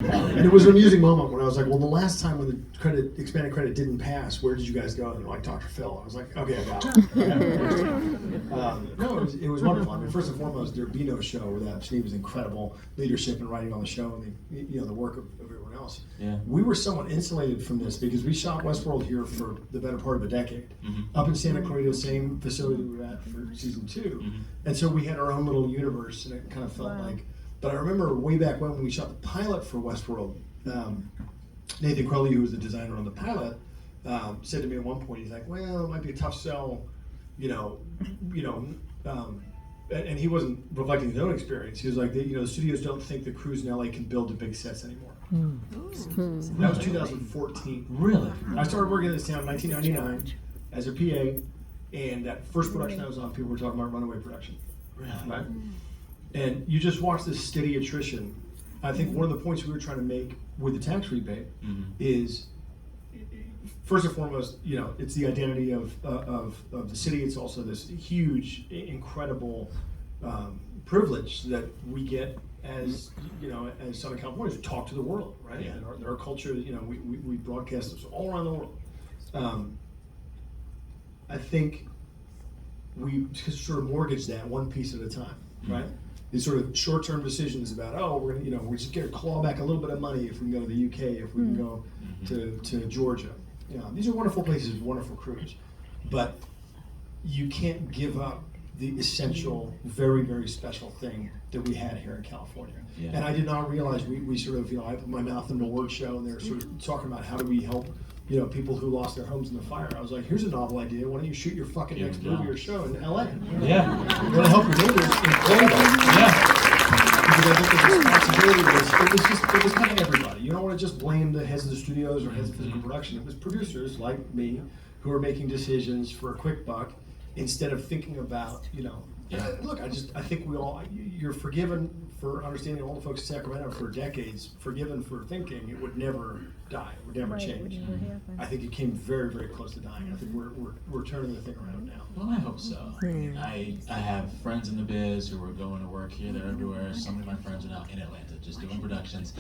And it was an amusing moment when I was like, well, the last time when the expanded credit didn't pass, where did you guys go? And they're like, Dr. Phil. I was like, okay, I got it. No, it was wonderful. I mean, first and foremost, there'd be no show without Geneva's incredible leadership and writing on the show and the work of everyone else. Yeah. We were somewhat insulated from this because we shot Westworld here for the better part of a decade. Up in Santa Clarita, same facility we were at for season 2. And so we had our own little universe, and it kind of felt like. But I remember way back when we shot the pilot for Westworld, Nathan Crowley, who was the designer on the pilot, said to me at one point, he's like, well, it might be a tough sell, and he wasn't reflecting his own experience. He was like, the studios don't think the crews in LA can build the big sets anymore. That was 2014. Really? I started working in this town in 1999 as a PA, and that first production I was on, people were talking about Runaway production. Really? Right? And you just watch this steady attrition. I think one of the points we were trying to make with the tax rebate is, first and foremost, it's the identity of the city. It's also this huge, incredible privilege that we get as as Southern Californians to talk to the world, right? Yeah. And our culture, we broadcast this all around the world. I think we sort of mortgage that one piece at a time, right? These sort of short-term decisions about, we're gonna, we're just gonna claw back a little bit of money if we can go to the UK, if we can go to Georgia. These are wonderful places, wonderful crews, but you can't give up the essential, very, very special thing that we had here in California. Yeah. And I did not realize we sort of, I put my mouth in the award show, and they're sort of talking about how do we help people who lost their homes in the fire. I was like, here's a novel idea. Why don't you shoot your fucking next movie or show in LA? Yeah. You want to help your neighbors in Florida. Yeah. Because I think the responsibility it was kind of everybody. You don't want to just blame the heads of the studios or heads of physical production. It was producers like me who are making decisions for a quick buck instead of thinking about, look, I think you're forgiven for understanding all the folks in Sacramento for decades, forgiven for thinking it would never die, it would never change. I think it came very, very close to dying. I think we're turning the thing around now. Well, I hope so. I have friends in the biz who are going to work here, there, everywhere. Some of my friends are now in Atlanta just doing productions.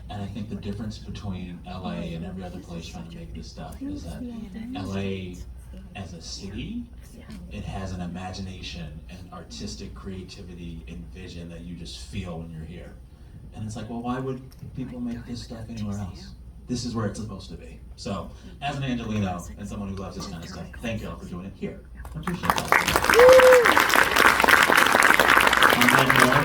And I think the difference between LA and every other place trying to make this stuff is that LA as a city, it has an imagination and artistic creativity and vision that you just feel when you're here. And it's like, well, why would people make this stuff anywhere else? This is where it's supposed to be. So, as an Angelino and someone who loves this kind of stuff, thank y'all for doing it here. I appreciate that. On that note,